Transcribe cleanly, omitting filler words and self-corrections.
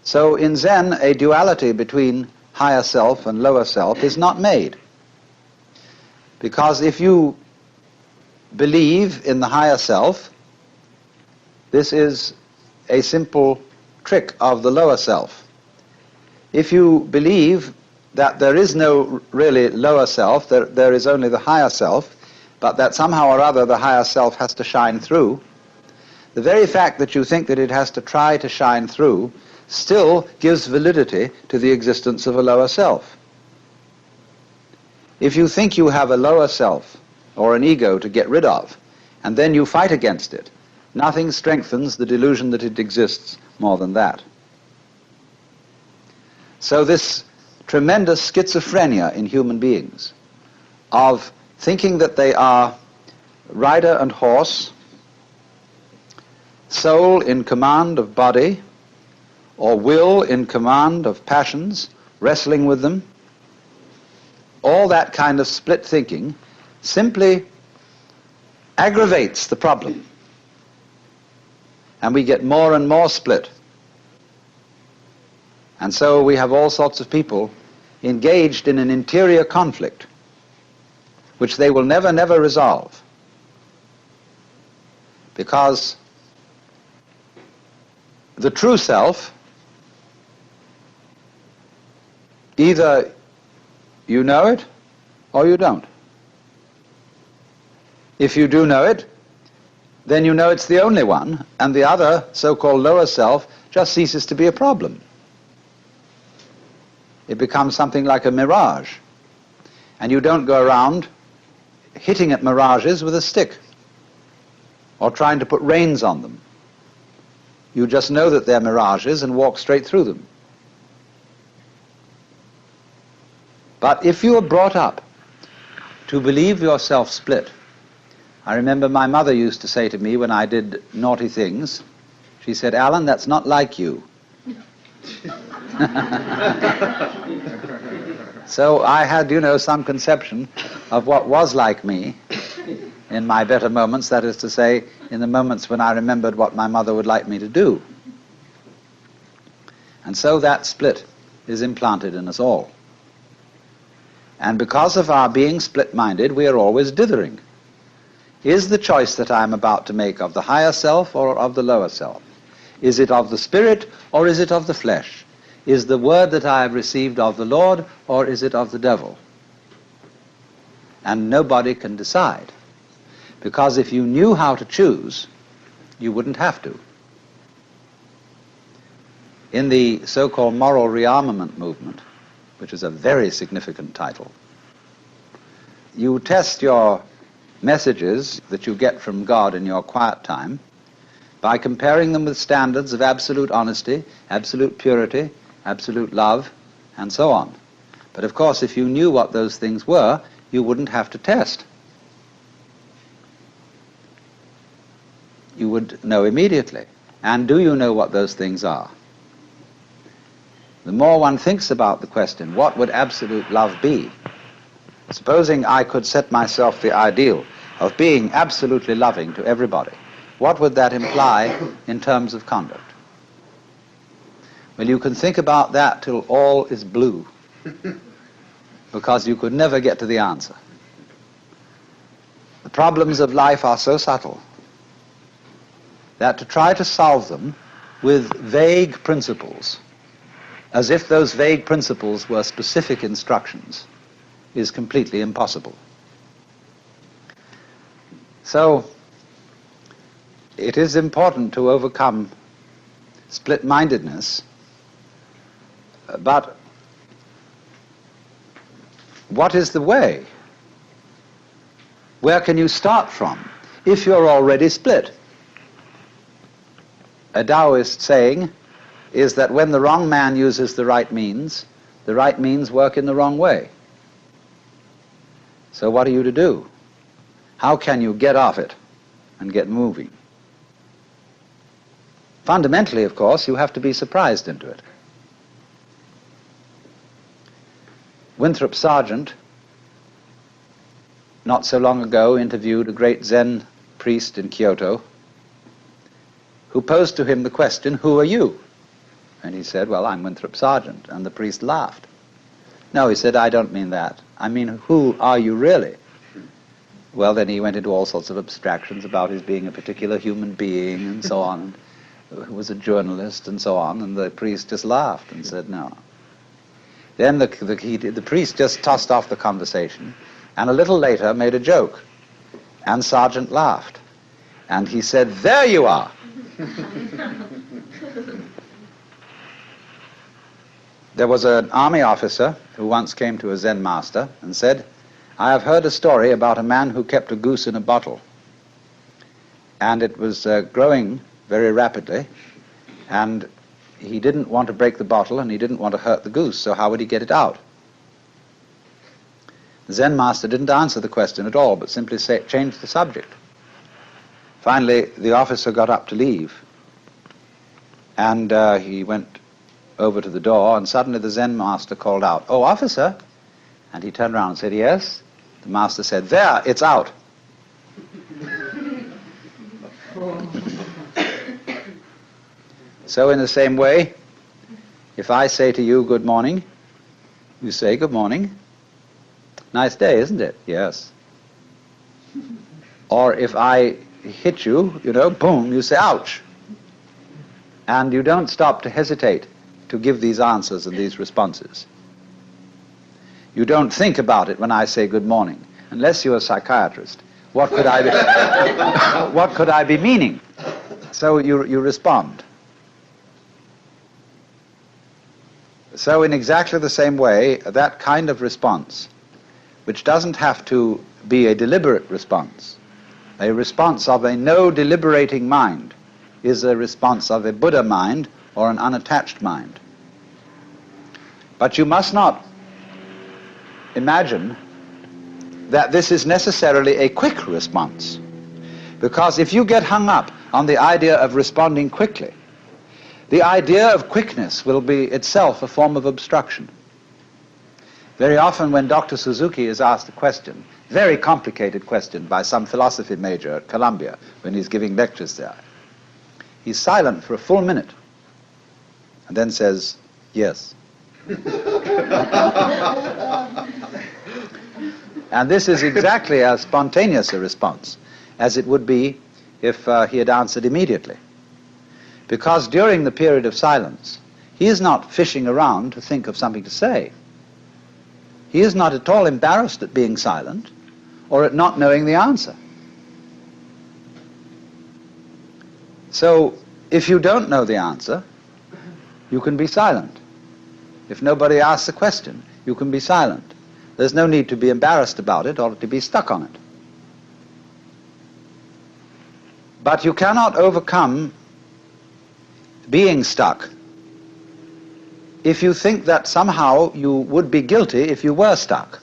So in Zen, a duality between higher self and lower self is not made. Because if you believe in the higher self, this is a simple trick of the lower self. If you believe that there is no really lower self, there is only the higher self, but that somehow or other the higher self has to shine through, the very fact that you think that it has to try to shine through still gives validity to the existence of a lower self. If you think you have a lower self or an ego to get rid of, and then you fight against it, nothing strengthens the delusion that it exists more than that. So this tremendous schizophrenia in human beings of thinking that they are rider and horse, soul in command of body, or will in command of passions, wrestling with them, all that kind of split thinking simply aggravates the problem. And we get more and more split. And so we have all sorts of people engaged in an interior conflict which they will never resolve. Because the true self, either you know it or you don't. If you do know it, then you know it's the only one, and the other so-called lower self just ceases to be a problem. It becomes something like a mirage. And you don't go around hitting at mirages with a stick or trying to put reins on them. You just know that they're mirages and walk straight through them. But if you are brought up to believe yourself split, I remember my mother used to say to me when I did naughty things, she said, "Alan, that's not like you." So I had, some conception of what was like me in my better moments, that is to say, in the moments when I remembered what my mother would like me to do. And so that split is implanted in us all. And because of our being split-minded, we are always dithering. Is the choice that I am about to make of the higher self or of the lower self? Is it of the spirit or is it of the flesh? Is the word that I have received of the Lord or is it of the devil? And nobody can decide. Because if you knew how to choose, you wouldn't have to. In the so-called moral rearmament movement, which is a very significant title, you test your messages that you get from God in your quiet time by comparing them with standards of absolute honesty, absolute purity, absolute love, and so on. But of course, if you knew what those things were, you wouldn't have to test. You would know immediately. And do you know what those things are? The more one thinks about the question, what would absolute love be? Supposing I could set myself the ideal of being absolutely loving to everybody, what would that imply in terms of conduct? Well, you can think about that till all is blue, because you could never get to the answer. The problems of life are so subtle that to try to solve them with vague principles, as if those vague principles were specific instructions, is completely impossible. So, it is important to overcome split-mindedness, but what is the way? Where can you start from if you're already split? A Taoist saying is that when the wrong man uses the right means work in the wrong way. So what are you to do? How can you get off it and get moving? Fundamentally, of course, you have to be surprised into it. Winthrop Sargent, not so long ago, interviewed a great Zen priest in Kyoto who posed to him the question, "Who are you?" And he said, well, I'm Winthrop Sargent. And the priest laughed. No, he said, I don't mean that. I mean, who are you really? Well, then he went into all sorts of abstractions about his being a particular human being and so on, who was a journalist and so on, and the priest just laughed and said, no. Then the priest just tossed off the conversation, and a little later made a joke, and Sargent laughed. And he said, there you are! There was an army officer who once came to a Zen master and said, I have heard a story about a man who kept a goose in a bottle. And it was growing very rapidly, and he didn't want to break the bottle and he didn't want to hurt the goose, so how would he get it out? The Zen master didn't answer the question at all, but simply changed the subject. Finally, the officer got up to leave, and he went over to the door, and suddenly the Zen master called out, oh, officer! And he turned around and said, yes? The master said, there, it's out. So in the same way, if I say to you, good morning, you say, good morning. Nice day, isn't it? Yes. Or if I hit you, boom, you say, ouch. And you don't stop to hesitate to give these answers and these responses. You don't think about it when I say good morning. Unless you're a psychiatrist, what could I be, what could I be meaning? So you respond. So in exactly the same way, that kind of response, which doesn't have to be a deliberate response, a response of a no deliberating mind, is a response of a Buddha mind or an unattached mind. But you must not imagine that this is necessarily a quick response, because if you get hung up on the idea of responding quickly, the idea of quickness will be itself a form of obstruction. Very often when Dr. Suzuki is asked a question, very complicated question by some philosophy major at Columbia when he's giving lectures there, he's silent for a full minute and then says, yes. And this is exactly as spontaneous a response as it would be if he had answered immediately. Because during the period of silence, he is not fishing around to think of something to say. He is not at all embarrassed at being silent or at not knowing the answer. So, if you don't know the answer, you can be silent. If nobody asks a question, you can be silent. There's no need to be embarrassed about it or to be stuck on it. But you cannot overcome being stuck if you think that somehow you would be guilty if you were stuck.